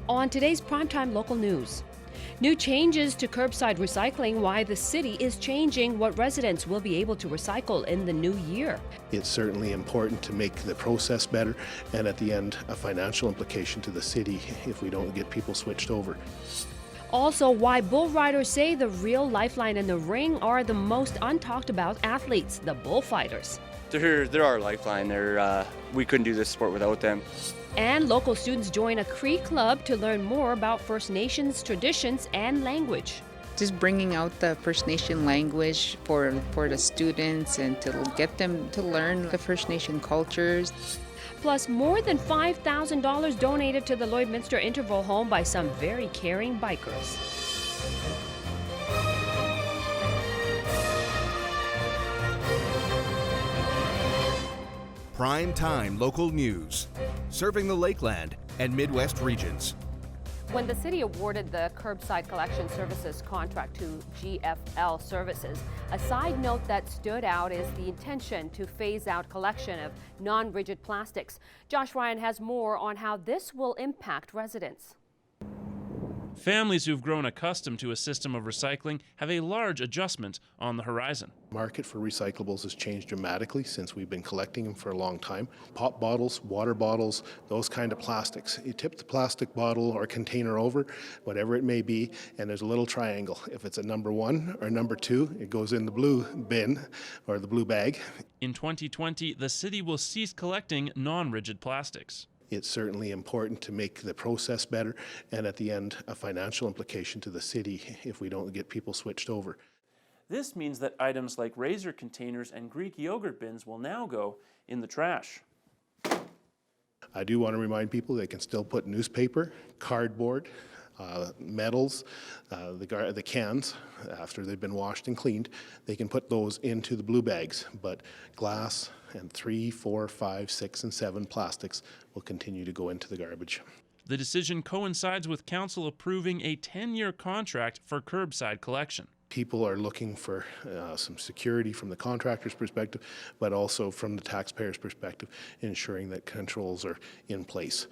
On today's Primetime Local News. New changes to curbside recycling, why the city is changing what residents will be able to recycle in the new year. It's certainly important to make the process better, and at the end, a financial implication to the city if we don't get people switched over. Also, why bull riders say the real lifeline in the ring are the most untalked about athletes, the bullfighters. They're our lifeline. We couldn't do this sport without them. And local students join a Cree club to learn more about First Nations traditions and language. Just bringing out the First Nation language for the students and to get them to learn the First Nation cultures. Plus, more than $5,000 donated to the Lloydminster Interval Home by some very caring bikers. Prime Time Local News, serving the Lakeland and Midwest regions. When the city awarded the curbside collection services contract to GFL Services, a side note that stood out is the intention to phase out collection of non-rigid plastics. Josh Ryan has more on how this will impact residents. Families who've grown accustomed to a system of recycling have a large adjustment on the horizon. The market for recyclables has changed dramatically since we've been collecting them for a long time. Pop bottles, water bottles, those kind of plastics. You tip the plastic bottle or container over, whatever it may be, and there's a little triangle. If it's a number 1 or number 2, it goes in the blue bin or the blue bag. In 2020, the city will cease collecting non-rigid plastics. It's certainly important to make the process better, and at the end, a financial implication to the city if we don't get people switched over. This means that items like razor containers and Greek yogurt bins will now go in the trash. I do want to remind people they can still put newspaper, cardboard, metals, the cans, after they've been washed and cleaned, they can put those into the blue bags, but glass and 3, 4, 5, 6, and 7 plastics will continue to go into the garbage. The decision coincides with council approving a 10-year contract for curbside collection. People are looking for some security from the contractor's perspective, but also from the taxpayer's perspective, ensuring that controls are in place.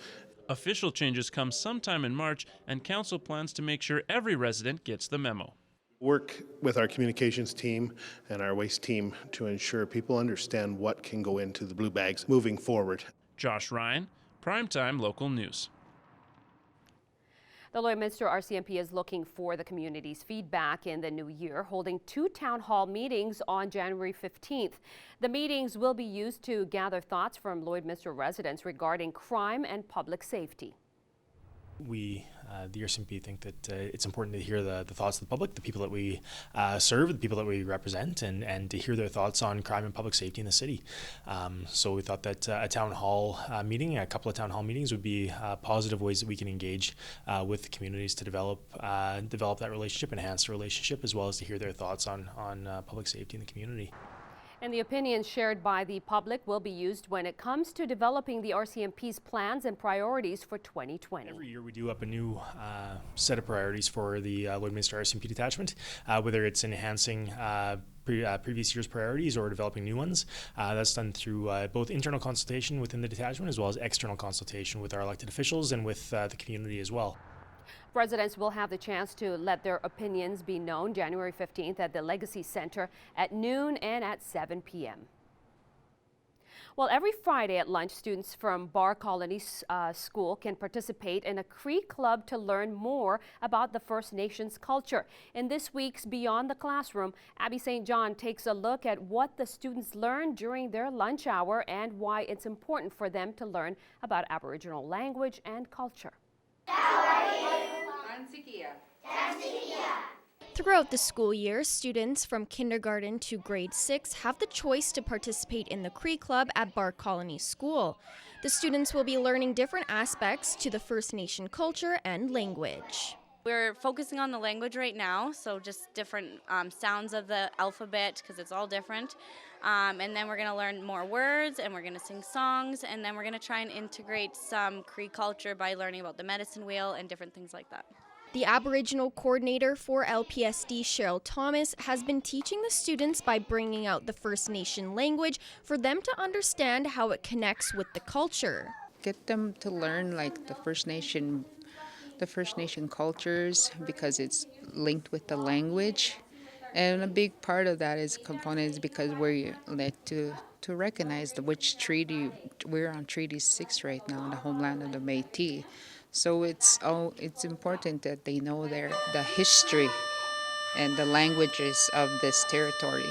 Official changes come sometime in March, and council plans to make sure every resident gets the memo. Work with our communications team and our waste team to ensure people understand what can go into the blue bags moving forward. Josh Ryan, Primetime Local News. The Lloydminster RCMP is looking for the community's feedback in the new year, holding 2 town hall meetings on January 15th. The meetings will be used to gather thoughts from Lloydminster residents regarding crime and public safety. We, the RCMP, think that it's important to hear the thoughts of the public, the people that we serve, the people that we represent, and to hear their thoughts on crime and public safety in the city. So we thought that a town hall meeting, a couple of town hall meetings would be positive ways that we can engage with the communities to develop that relationship, enhance the relationship, as well as to hear their thoughts on public safety in the community. And the opinions shared by the public will be used when it comes to developing the RCMP's plans and priorities for 2020. Every year we do up a new set of priorities for the Lloydminster RCMP detachment, whether it's enhancing previous year's priorities or developing new ones. That's done through both internal consultation within the detachment as well as external consultation with our elected officials and with the community as well. Residents will have the chance to let their opinions be known January 15th at the Legacy Center at noon and at 7 p.m. Well, every Friday at lunch, students from Bar Colony School can participate in a Cree club to learn more about the First Nations culture. In this week's Beyond the Classroom, Abby St. John takes a look at what the students learn during their lunch hour and why it's important for them to learn about Aboriginal language and culture. Throughout the school year, students from kindergarten to grade 6 have the choice to participate in the Cree Club at Bar Colony School. The students will be learning different aspects to the First Nation culture and language. We're focusing on the language right now, so just different sounds of the alphabet because it's all different. And then we're going to learn more words and we're going to sing songs, and then we're going to try and integrate some Cree culture by learning about the medicine wheel and different things like that. The Aboriginal coordinator for LPSD, Cheryl Thomas, has been teaching the students by bringing out the First Nation language for them to understand how it connects with the culture. Get them to learn like the First Nation the First Nation cultures because it's linked with the language. And a big part of that is component is because we're led to recognize which treaty we're on. Treaty 6 right now, the homeland of the Métis. So it's important that they know the history and the languages of this territory.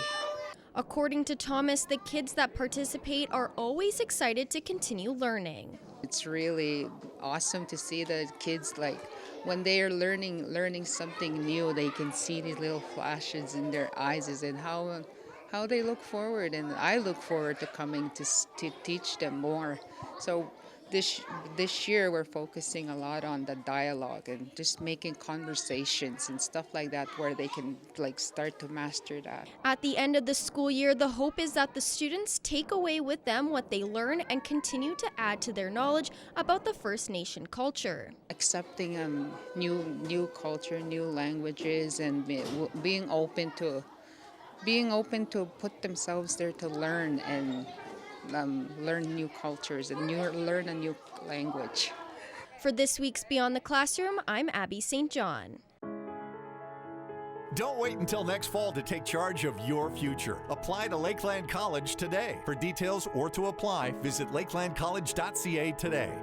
According to Thomas, the kids that participate are always excited to continue learning. It's really awesome to see the kids, like when they are learning something new, they can see these little flashes in their eyes and how they look forward, and I look forward to coming to teach them more. So this year we're focusing a lot on the dialogue and just making conversations and stuff like that where they can like start to master that. At the end of the school year, the hope is that the students take away with them what they learn and continue to add to their knowledge about the First Nation culture. Accepting new culture, new languages, and being open to put themselves there to learn and learn new cultures and learn a new language. For this week's Beyond the Classroom, I'm Abby St. John. Don't wait until next fall to take charge of your future. Apply to Lakeland College today. For details or to apply, visit lakelandcollege.ca today.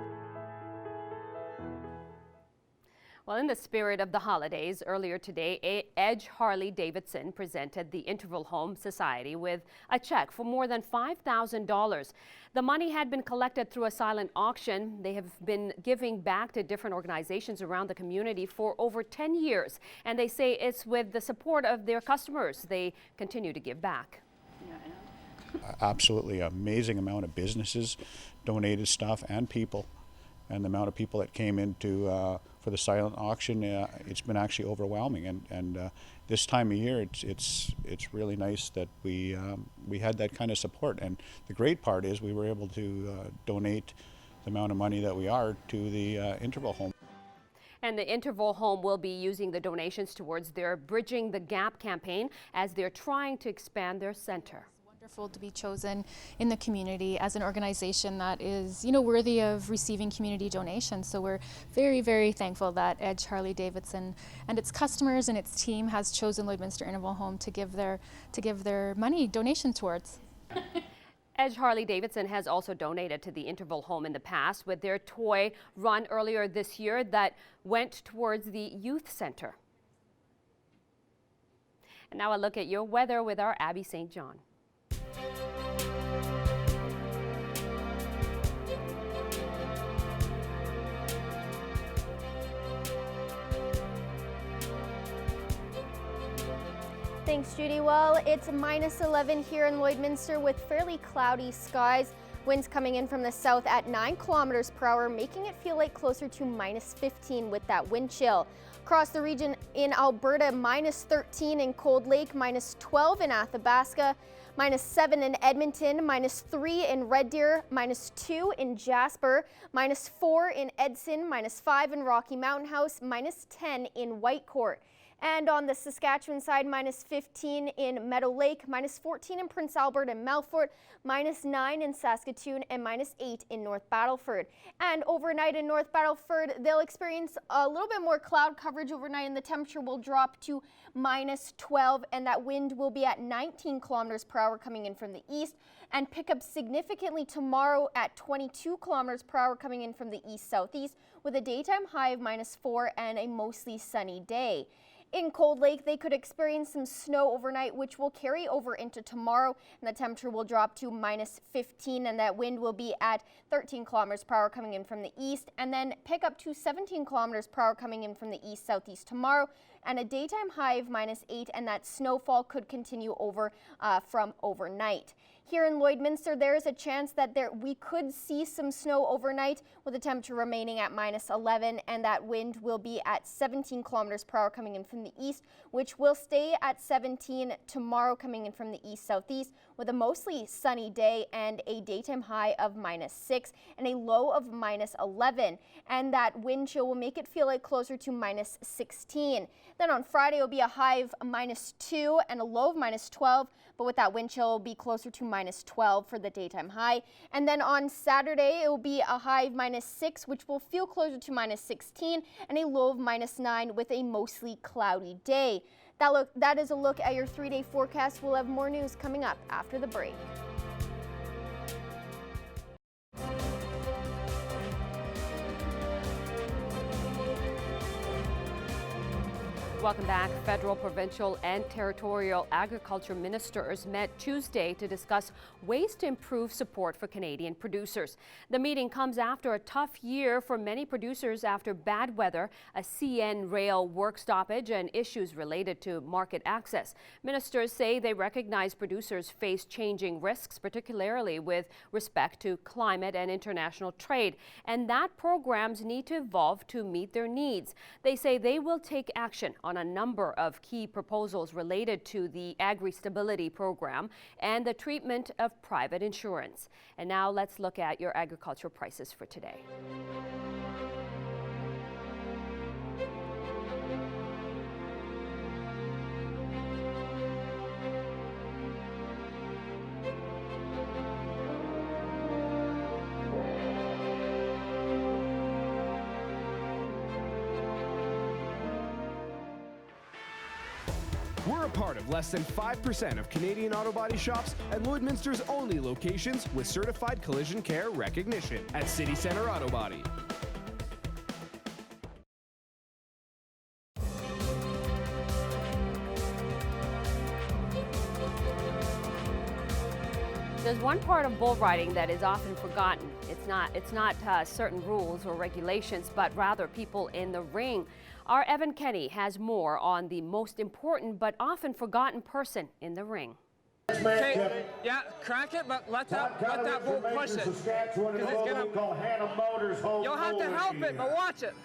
Well, in the spirit of the holidays, earlier today, Edge Harley-Davidson presented the Interval Home Society with a check for more than $5,000. The money had been collected through a silent auction. They have been giving back to different organizations around the community for over 10 years, and they say it's with the support of their customers they continue to give back. Absolutely amazing amount of businesses donated stuff and people. And the amount of people that came into for the silent auction, it's been actually overwhelming. And this time of year, it's really nice that we had that kind of support. And the great part is we were able to donate the amount of money that we are to the Interval Home. And the Interval Home will be using the donations towards their Bridging the Gap campaign as they're trying to expand their center. Wonderful to be chosen in the community as an organization that is, worthy of receiving community donations. So we're very, very thankful that Edge Harley-Davidson and its customers and its team has chosen Lloydminster Interval Home to give their money donation towards. Edge Harley-Davidson has also donated to the Interval Home in the past with their toy run earlier this year that went towards the youth center. And now a look at your weather with our Abby St. John. Thanks, Judy. Well, it's -11 here in Lloydminster with fairly cloudy skies. Winds coming in from the south at 9 kilometers per hour, making it feel like closer to -15 with that wind chill. Across the region in Alberta, -13 in Cold Lake, -12 in Athabasca, -7 in Edmonton, -3 in Red Deer, -2 in Jasper, -4 in Edson, -5 in Rocky Mountain House, -10 in Whitecourt. And on the Saskatchewan side, -15 in Meadow Lake, -14 in Prince Albert and Melfort, -9 in Saskatoon, and -8 in North Battleford. And overnight in North Battleford, they'll experience a little bit more cloud coverage overnight, and the temperature will drop to -12, and that wind will be at 19 kilometers per hour coming in from the east, and pick up significantly tomorrow at 22 kilometers per hour coming in from the east-southeast, with a daytime high of -4 and a mostly sunny day. In Cold Lake, they could experience some snow overnight, which will carry over into tomorrow, and the temperature will drop to -15, and that wind will be at 13 kilometers per hour coming in from the east, and then pick up to 17 kilometers per hour coming in from the east-southeast tomorrow, and a daytime high of -8, and that snowfall could continue over from overnight. Here in Lloydminster, there is a chance that we could see some snow overnight, with the temperature remaining at -11, and that wind will be at 17 kilometers per hour coming in from the east, which will stay at 17 tomorrow coming in from the east-southeast, with with a mostly sunny day and a daytime high of -6 and a low of -11. And that wind chill will make it feel like closer to -16. Then on Friday, it will be a high of -2 and a low of -12. But with that wind chill, it will be closer to -12 for the daytime high. And then on Saturday, it will be a high of -6, which will feel closer to -16, and a low of -9 with a mostly cloudy day. That is a look at your 3-day forecast. We'll have more news coming up after the break. Welcome back. Federal, provincial, and territorial agriculture ministers met Tuesday to discuss ways to improve support for Canadian producers. The meeting comes after a tough year for many producers after bad weather, a CN rail work stoppage, and issues related to market access. Ministers say they recognize producers face changing risks, particularly with respect to climate and international trade, and that programs need to evolve to meet their needs. They say they will take action on a number of key proposals related to the Agri-Stability Program and the treatment of private insurance. And now let's look at your agriculture prices for today. We're a part of less than 5% of Canadian auto body shops and Lloydminster's only locations with certified collision care recognition at City Centre Auto Body. There's one part of bull riding that is often forgotten. It's not certain rules or regulations, but rather people in the ring. Our Evan Kenny has more on the most important but often forgotten person in the ring. Okay, yeah, crank it, but let that bull push it. Because it's gonna. You'll have to help it, but watch it.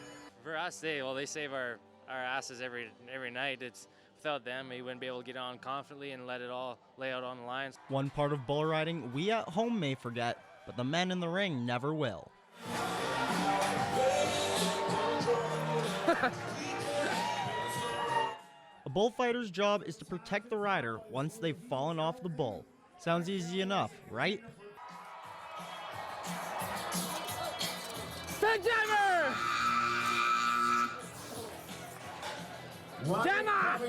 For us, they save our asses every night. It's without them, we wouldn't be able to get on confidently and let it all lay out on the lines. One part of bull riding we at home may forget, but the men in the ring never will. A bullfighter's job is to protect the rider once they've fallen off the bull. Sounds easy enough, right? Big jammer! Jammer!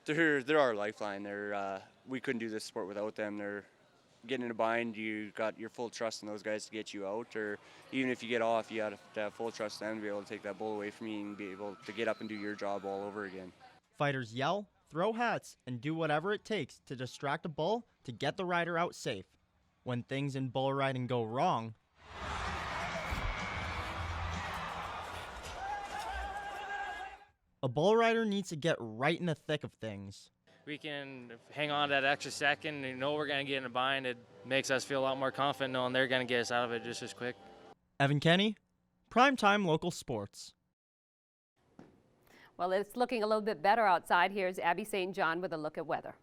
They're our lifeline. We couldn't do this sport without them. They're getting in a bind. You got your full trust in those guys to get you out, or even if you get off, you have to have full trust in them to be able to take that bull away from you and be able to get up and do your job all over again. Fighters yell, throw hats, and do whatever it takes to distract a bull to get the rider out safe. When things in bull riding go wrong, a bull rider needs to get right in the thick of things. We can hang on to that extra second and know we're going to get in a bind. It makes us feel a lot more confident knowing they're going to get us out of it just as quick. Evan Kenny, Primetime Local Sports. Well, it's looking a little bit better outside. Here's Abby St. John with a look at weather.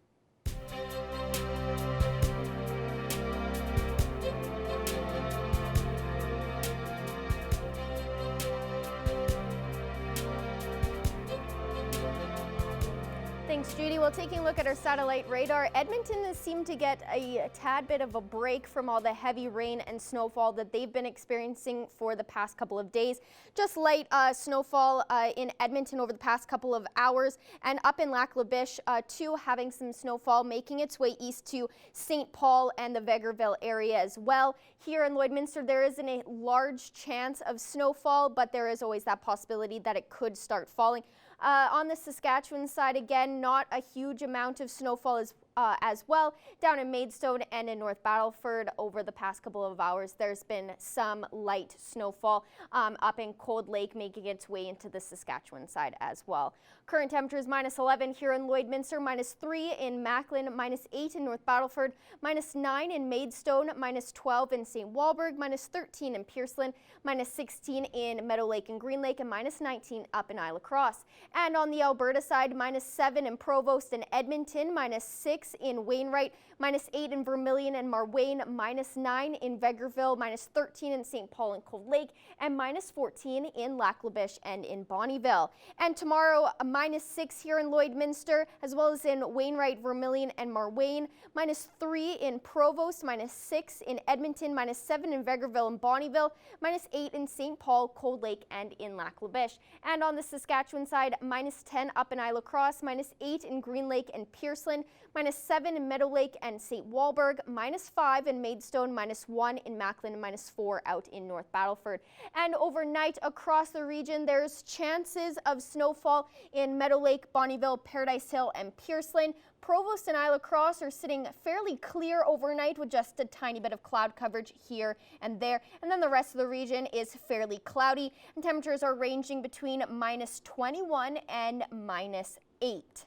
Thanks, Judy. Well, taking a look at our satellite radar, Edmonton has seemed to get a tad bit of a break from all the heavy rain and snowfall that they've been experiencing for the past couple of days. Just light snowfall in Edmonton over the past couple of hours, and up in Lac La Biche, too, having some snowfall making its way east to St. Paul and the Vegreville area as well. Here in Lloydminster, there isn't a large chance of snowfall, but there is always that possibility that it could start falling. On the Saskatchewan side, again, not a huge amount of snowfall as well. Down in Maidstone and in North Battleford over the past couple of hours, there's been some light snowfall up in Cold Lake, making its way into the Saskatchewan side as well. Current temperatures -11 here in Lloydminster, -3 in Macklin, -8 in North Battleford, -9 in Maidstone, -12 in St. Walburg, -13 in Pearceland, -16 in Meadow Lake and Green Lake, and -19 up in Isle of Cross. And on the Alberta side, -7 in Provost and Edmonton, -6 in Wainwright, -8 in Vermilion and Marwayne, -9 in Vegreville, -13 in St. Paul and Cold Lake, and -14 in Lac La Biche and in Bonnyville. And tomorrow, -6 here in Lloydminster, as well as in Wainwright, Vermilion, and Marwayne, -3 in Provost, -6 in Edmonton, -7 in Vegreville and Bonnyville, -8 in St. Paul, Cold Lake, and in Lac La Biche. And on the Saskatchewan side, -10 up in Isle of Cross, -8 in Green Lake and Pearceland, -7 in Meadow Lake and St. Walburg, -5 in Maidstone, -1 in Macklin, and -4 out in North Battleford. And overnight across the region, there's chances of snowfall in Meadow Lake, Bonnyville, Paradise Hill, and Pearceland. Provost and Isle of Cross are sitting fairly clear overnight with just a tiny bit of cloud coverage here and there. And then the rest of the region is fairly cloudy, and temperatures are ranging between -21 and -8.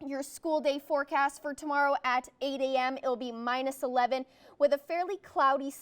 Your school day forecast for tomorrow at 8 a.m. It'll be -11 with a fairly cloudy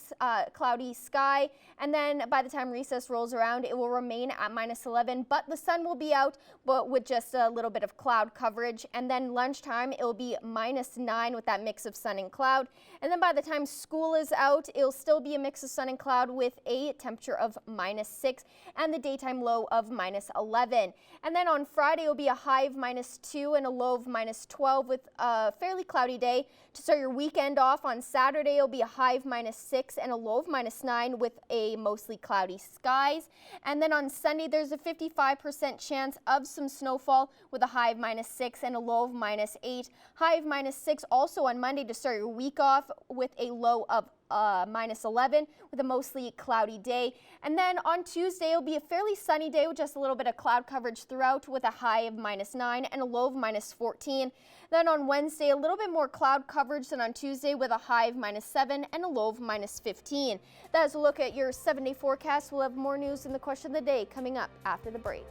sky, and then by the time recess rolls around, it will remain at -11, but the sun will be out, but with just a little bit of cloud coverage. And then lunchtime, it'll be -9 with that mix of sun and cloud. And then by the time school is out, it'll still be a mix of sun and cloud with a temperature of -6 and the daytime low of -11. And then on Friday, it'll be a high of -2 and a low of -12 with a fairly cloudy day. To start your weekend off on Saturday, it'll be a high of -6 and a low of -9 with a mostly cloudy skies. And then on Sunday, there's a 55% chance of some snowfall with a high of -6 and a low of -8. High of -6 also on Monday to start your week off with a low of -11 with a mostly cloudy day. And then on Tuesday, it'll be a fairly sunny day with just a little bit of cloud coverage throughout with a high of -9 and a low of -14. Then on Wednesday, a little bit more cloud coverage than on Tuesday with a high of -7 and a low of -15. That is a look at your 7-day forecast. We'll have more news in the question of the day coming up after the break.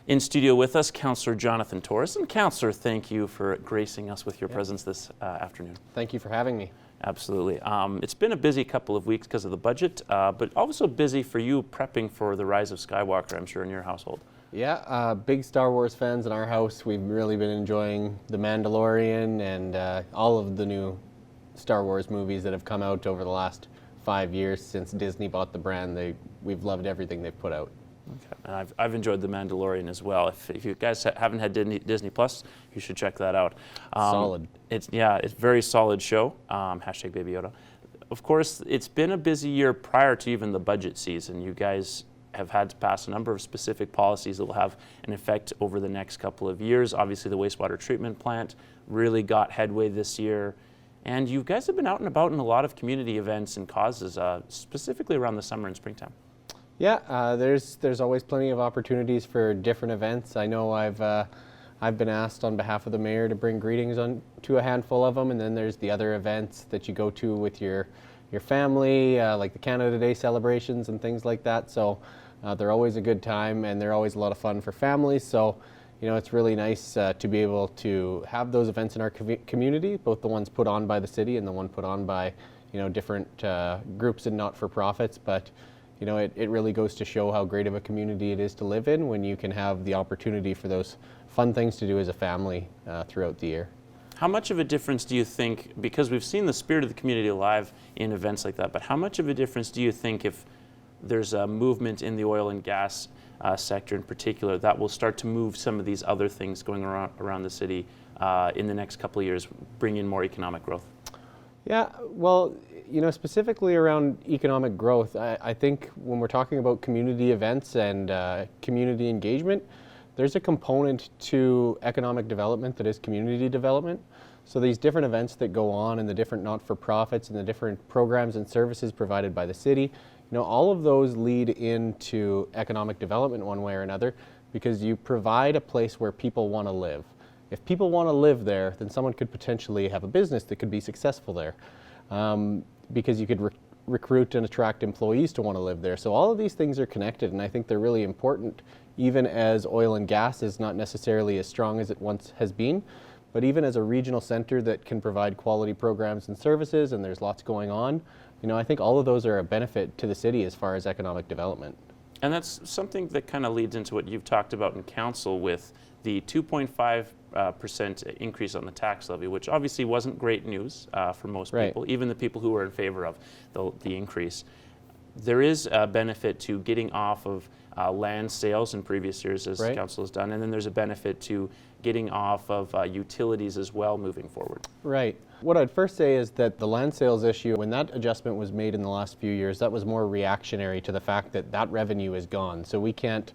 In studio with us, Councillor Jonathan Torres. And Councillor, thank you for gracing us with your presence this afternoon. Thank you for having me. Absolutely. It's been a busy couple of weeks because of the budget, but also busy for you prepping for the Rise of Skywalker, I'm sure, in your household. Yeah, big Star Wars fans in our house. We've really been enjoying The Mandalorian and all of the new Star Wars movies that have come out over the last 5 years since Disney bought the brand. We've loved everything they've put out. Okay. And I've enjoyed The Mandalorian as well. If you guys haven't had Disney Plus, you should check that out. Solid. It's a very solid show. Hashtag Baby Yoda. Of course, it's been a busy year prior to even the budget season. You guys have had to pass a number of specific policies that will have an effect over the next couple of years. Obviously, the wastewater treatment plant really got headway this year. And you guys have been out and about in a lot of community events and causes, specifically around the summer and springtime. Yeah, there's always plenty of opportunities for different events. I know I've been asked on behalf of the mayor to bring greetings to a handful of them, and then there's the other events that you go to with your family, like the Canada Day celebrations and things like that. So they're always a good time, and they're always a lot of fun for families. So it's really nice to be able to have those events in our community, both the ones put on by the city and the one put on by different groups and not-for-profits. But it really goes to show how great of a community it is to live in when you can have the opportunity for those fun things to do as a family throughout the year. How much of a difference do you think, because we've seen the spirit of the community alive in events like that, but how much of a difference do you think if there's a movement in the oil and gas sector in particular that will start to move some of these other things going around the city in the next couple of years, bring in more economic growth? Yeah, well, specifically around economic growth, I think when we're talking about community events and community engagement, there's a component to economic development that is community development. So these different events that go on and the different not-for-profits and the different programs and services provided by the city, all of those lead into economic development one way or another, because you provide a place where people want to live. If people want to live there, then someone could potentially have a business that could be successful there, because you could recruit and attract employees to want to live there. So all of these things are connected, and I think they're really important, even as oil and gas is not necessarily as strong as it once has been. But even as a regional center that can provide quality programs and services, and there's lots going on, you know, I think all of those are a benefit to the city as far as economic development. And that's something that kind of leads into what you've talked about in council with the 2.5% increase on the tax levy, which obviously wasn't great news for most people, even the people who were in favor of the increase. There is a benefit to getting off of land sales in previous years, as council has done, and then there's a benefit to getting off of utilities as well moving forward. Right. What I'd first say is that the land sales issue, when that adjustment was made in the last few years, that was more reactionary to the fact that that revenue is gone. So we can't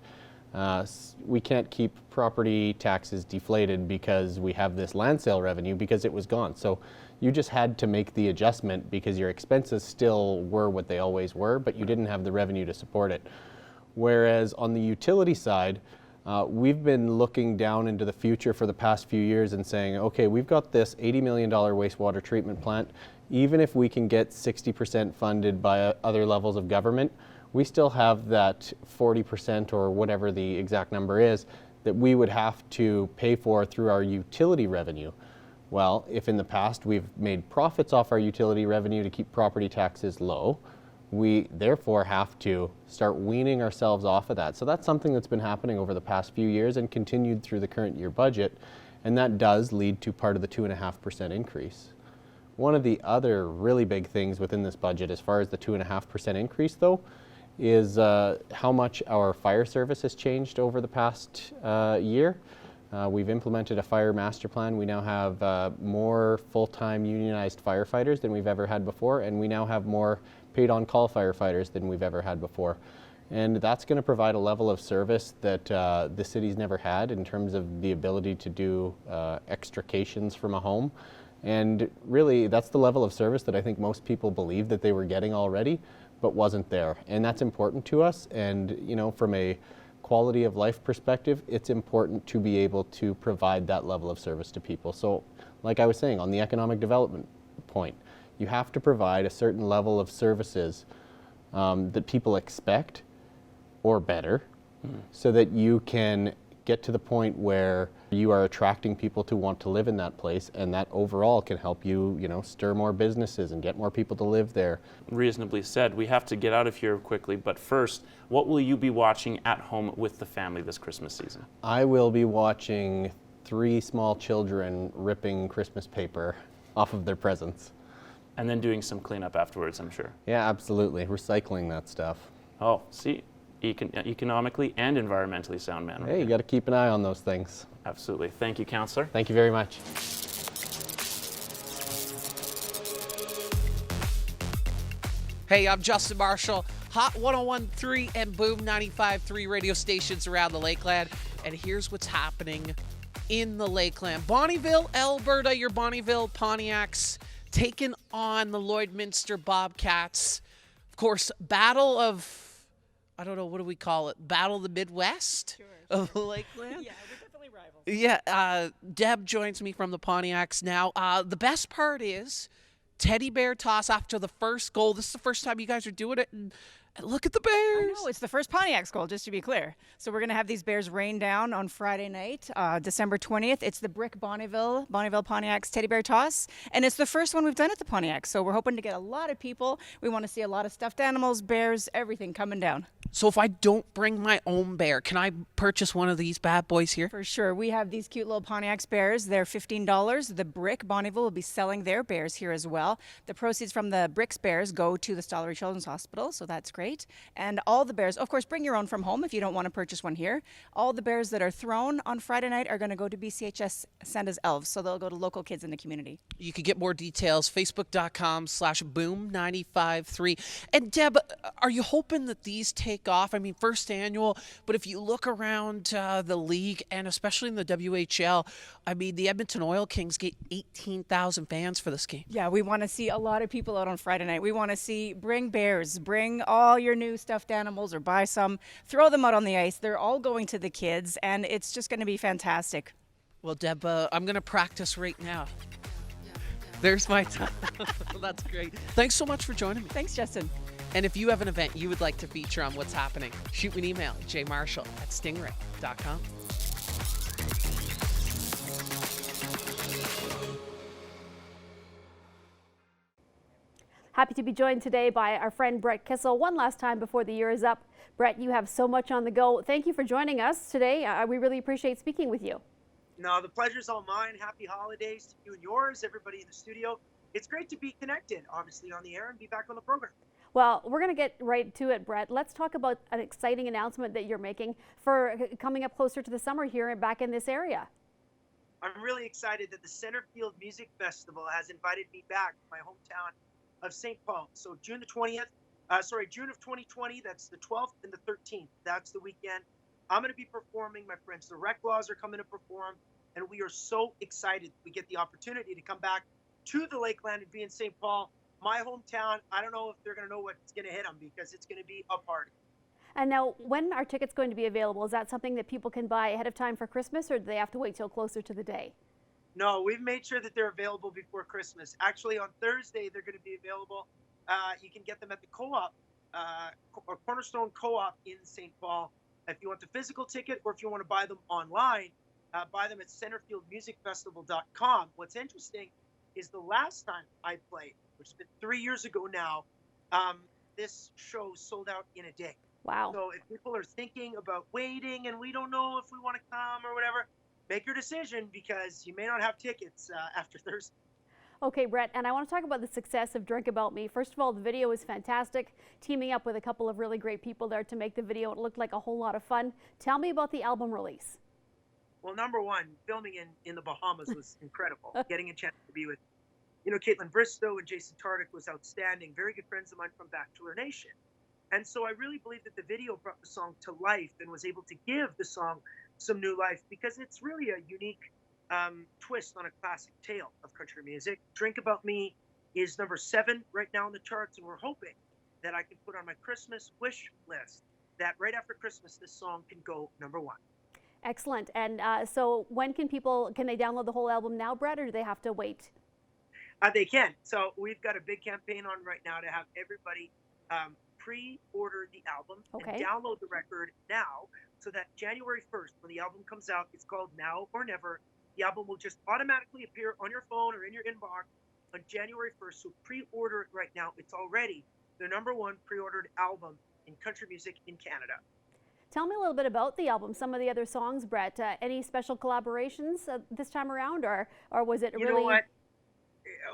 keep property taxes deflated because we have this land sale revenue, because it was gone. So you just had to make the adjustment because your expenses still were what they always were, but you didn't have the revenue to support it. Whereas on the utility side, we've been looking down into the future for the past few years and saying, okay, we've got this $80 million wastewater treatment plant. Even if we can get 60% funded by other levels of government, we still have that 40% or whatever the exact number is that we would have to pay for through our utility revenue. Well, if in the past we've made profits off our utility revenue to keep property taxes low, we therefore have to start weaning ourselves off of that. So that's something that's been happening over the past few years and continued through the current year budget, and that does lead to part of the 2.5% increase. One of the other really big things within this budget, as far as the 2.5% increase though, is how much our fire service has changed over the past year. We've implemented a fire master plan. We now have more full-time unionized firefighters than we've ever had before, and we now have more paid on-call firefighters than we've ever had before. And that's going to provide a level of service that the city's never had in terms of the ability to do extrications from a home. And really, that's the level of service that I think most people believe that they were getting already, but wasn't there. And that's important to us. And, you know, from a quality of life perspective, it's important to be able to provide that level of service to people. So, like I was saying, on the economic development point, you have to provide a certain level of services that people expect or better, so that you can get to the point where you are attracting people to want to live in that place, and that overall can help you, you know, stir more businesses and get more people to live there. Reasonably said. We have to get out of here quickly, but first, what will you be watching at home with the family this Christmas season? I will be watching 3 small children ripping Christmas paper off of their presents. And then doing some cleanup afterwards, I'm sure. Yeah, absolutely. Recycling that stuff. Oh, see, economically and environmentally sound man. Hey, you got to keep an eye on those things. Absolutely. Thank you, Councillor. Thank you very much. Hey, I'm Justin Marshall, Hot 101.3 and Boom 95.3 radio stations around the Lakeland. And here's what's happening in the Lakeland. Bonnyville, Alberta, your Bonnyville Pontiacs taking on the Lloydminster Bobcats. Of course, battle of, I don't know, what do we call it? Battle of the Midwest of Lakeland? Yeah, we're definitely rivals. Yeah, Deb joins me from the Pontiacs now. The best part is teddy bear toss after the first goal. This is the first time you guys are doing it, and look at the Bears. I know, it's the first Pontiac's goal, just to be clear. So we're going to have these Bears rain down on Friday night, December 20th. It's the Brick Bonnyville Pontiac's Teddy Bear Toss, and it's the first one we've done at the Pontiac. So we're hoping to get a lot of people. We want to see a lot of stuffed animals, bears, everything coming down. So if I don't bring my own bear, can I purchase one of these bad boys here? For sure. We have these cute little Pontiac's bears. They're $15. The Brick Bonnyville will be selling their bears here as well. The proceeds from the Brick's bears go to the Stollery Children's Hospital, so that's great. And all the bears, of course, bring your own from home if you don't want to purchase one here. All the bears that are thrown on Friday night are going to go to BCHS Santa's Elves, so they'll go to local kids in the community. You can get more details, facebook.com/boom953. And Deb, are you hoping that these take off? I mean, first annual, but if you look around the league and especially in the WHL, I mean, the Edmonton Oil Kings get 18,000 fans for this game. Yeah, we want to see a lot of people out on Friday night. We want to see bring bears, bring all all your new stuffed animals or buy some, throw them out on the ice. They're all going to the kids, and it's just going to be fantastic. Well, Deb, I'm going to practice right now. There's my time. That's great. Thanks so much for joining me. Thanks, Justin. And if you have an event you would like to feature on What's Happening, shoot me an email at jmarshall@stingray.com. Happy to be joined today by our friend Brett Kissel one last time before the year is up. Brett, you have so much on the go. Thank you for joining us today. We really appreciate speaking with you. No, the pleasure's all mine. Happy holidays to you and yours, everybody in the studio. It's great to be connected, obviously, on the air and be back on the program. Well, we're going to get right to it, Brett. Let's talk about an exciting announcement that you're making for coming up closer to the summer here and back in this area. I'm really excited that the Centerfield Music Festival has invited me back to my hometown of St. Paul. So June of 2020, that's the 12th and the 13th. That's the weekend. I'm going to be performing. My friends, the Rec Laws, are coming to perform. And we are so excited we get the opportunity to come back to the Lakeland and be in St. Paul, my hometown. I don't know if they're going to know what's going to hit them because it's going to be a party. And now, when are tickets going to be available? Is that something that people can buy ahead of time for Christmas, or do they have to wait till closer to the day? No, we've made sure that they're available before Christmas. Actually, on Thursday, they're going to be available. You can get them at the Co-op, or Cornerstone Co-op in St. Paul. If you want the physical ticket or if you want to buy them online, buy them at centerfieldmusicfestival.com. What's interesting is the last time I played, which has been 3 years ago now, this show sold out in a day. Wow. So if people are thinking about waiting and we don't know if we want to come or whatever, make your decision because you may not have tickets after Thursday. Okay, Brett, and I want to talk about the success of Drink About Me. First of all, the video is fantastic, teaming up with a couple of really great people there to make the video. It looked like a whole lot of fun. Tell me about the album release. Well, number one, filming in the Bahamas was incredible. Getting a chance to be with, Caitlin Bristow and Jason Tardik was outstanding. Very good friends of mine from Bachelor Nation. And so I really believe that the video brought the song to life and was able to give the song some new life because it's really a unique twist on a classic tale of country music. Drink About Me is number 7 right now on the charts, and we're hoping that I can put on my Christmas wish list that right after Christmas this song can go number 1. Excellent. And so when can they download the whole album now, Brett, or do they have to wait? They can. So we've got a big campaign on right now to have everybody pre-order the album and download the record now so that January 1st, when the album comes out, it's called Now or Never. The album will just automatically appear on your phone or in your inbox on January 1st. So pre-order it right now. It's already the number 1 pre-ordered album in country music in Canada. Tell me a little bit about the album, some of the other songs, Brett. Any special collaborations this time around, or was it really? You know what?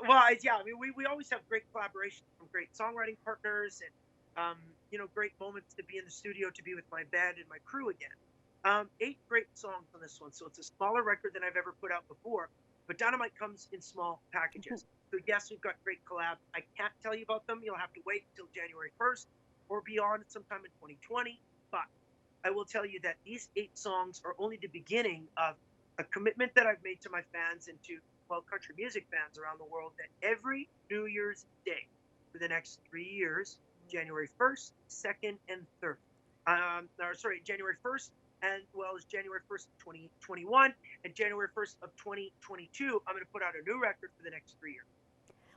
Well, yeah, I mean, we always have great collaborations from great songwriting partners and, great moments to be in the studio, to be with my band and my crew again. 8 great songs on this one, so it's a smaller record than I've ever put out before, but Dynamite comes in small packages. So yes, we've got great collabs. I can't tell you about them. You'll have to wait until January 1st or beyond sometime in 2020, but I will tell you that these 8 songs are only the beginning of a commitment that I've made to my fans and to, country music fans around the world, that every New Year's Day for the next 3 years, January 1st, 2nd, and 3rd. January 1st, and as January 1st of 2021 and January 1st of 2022, I'm going to put out a new record for the next 3 years.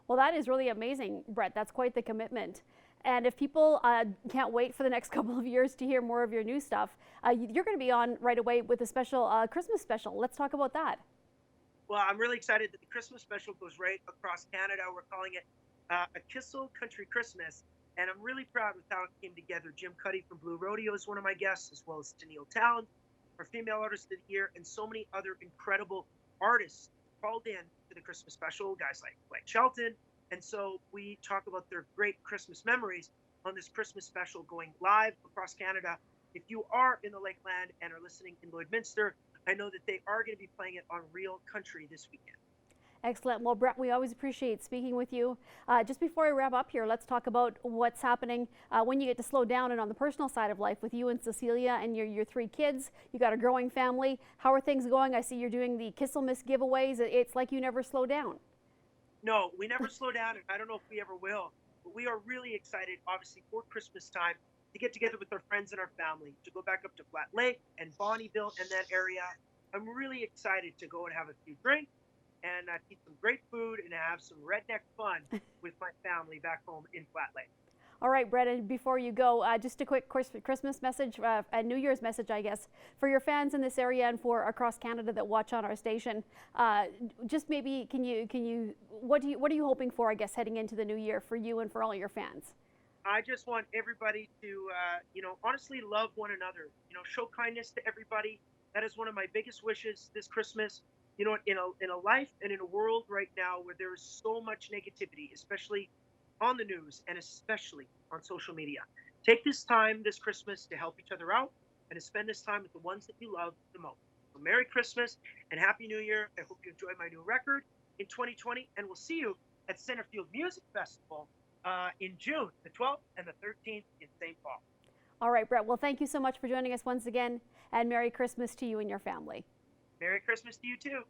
Well, that is really amazing, Brett. That's quite the commitment. And if people can't wait for the next couple of years to hear more of your new stuff, you're going to be on right away with a special Christmas special. Let's talk about that. Well, I'm really excited that the Christmas special goes right across Canada. We're calling it A Kissel Country Christmas. And I'm really proud with how it came together. Jim Cuddy from Blue Rodeo is one of my guests, as well as Danielle Talon, our Female Artist of the Year, and so many other incredible artists called in to the Christmas special, guys like Blake Shelton. And so we talk about their great Christmas memories on this Christmas special going live across Canada. If you are in the Lakeland and are listening in Lloydminster, I know that they are going to be playing it on Real Country this weekend. Excellent. Well, Brett, we always appreciate speaking with you. Just before we wrap up here, let's talk about what's happening when you get to slow down and on the personal side of life with you and Cecilia and your 3 kids. You got a growing family. How are things going? I see you're doing the Kisselmas giveaways. It's like you never slow down. No, we never slow down, and I don't know if we ever will. But we are really excited, obviously, for Christmas time to get together with our friends and our family, to go back up to Flat Lake and Bonnyville and that area. I'm really excited to go and have a few drinks and eat some great food and have some redneck fun with my family back home in Flat Lake. All right, Brett, and before you go, just a quick Christmas message, a New Year's message, I guess, for your fans in this area and for across Canada that watch on our station. Just maybe, what are you hoping for, I guess, heading into the new year for you and for all your fans? I just want everybody to, honestly love one another. Show kindness to everybody. That is one of my biggest wishes this Christmas. In a life and in a world right now where there is so much negativity, especially on the news and especially on social media. Take this time this Christmas to help each other out and to spend this time with the ones that you love the most. So Merry Christmas and Happy New Year. I hope you enjoy my new record in 2020, and we'll see you at Centerfield Music Festival in June, the 12th and the 13th in St. Paul. All right, Brett. Well, thank you so much for joining us once again, and Merry Christmas to you and your family. Merry Christmas to you too.